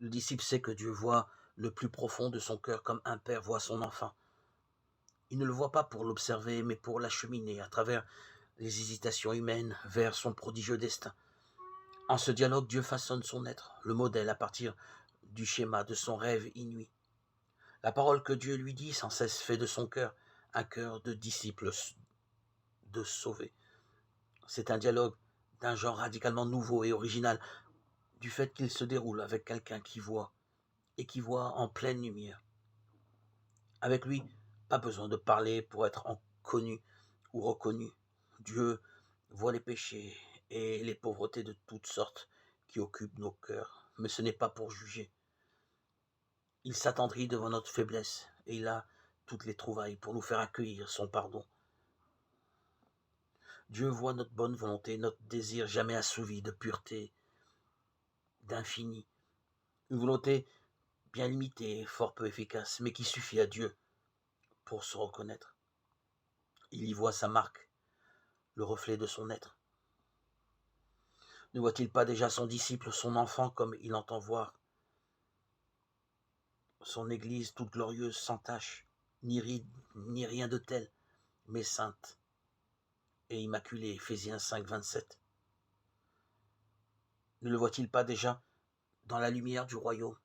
Le disciple sait que Dieu voit le plus profond de son cœur comme un père voit son enfant. Il ne le voit pas pour l'observer, mais pour l'acheminer à travers les hésitations humaines vers son prodigieux destin. En ce dialogue, Dieu façonne son être, le modèle à partir du schéma de son rêve inouï. La parole que Dieu lui dit sans cesse fait de son cœur un cœur de disciple de sauvé. C'est un dialogue d'un genre radicalement nouveau et original, du fait qu'il se déroule avec quelqu'un qui voit, et qui voit en pleine lumière. Avec lui, pas besoin de parler pour être connu ou reconnu. Dieu voit les péchés et les pauvretés de toutes sortes qui occupent nos cœurs, mais ce n'est pas pour juger. Il s'attendrit devant notre faiblesse et il a toutes les trouvailles pour nous faire accueillir son pardon. Dieu voit notre bonne volonté, notre désir jamais assouvi de pureté, d'infini. Une volonté bien limitée, fort peu efficace, mais qui suffit à Dieu pour se reconnaître. Il y voit sa marque, le reflet de son être. Ne voit-il pas déjà son disciple, son enfant, comme il entend voir son Église toute glorieuse, sans tache, ni ride, ni rien de tel, mais sainte et immaculée, Éphésiens 5, 27. Ne le voit-il pas déjà dans la lumière du royaume,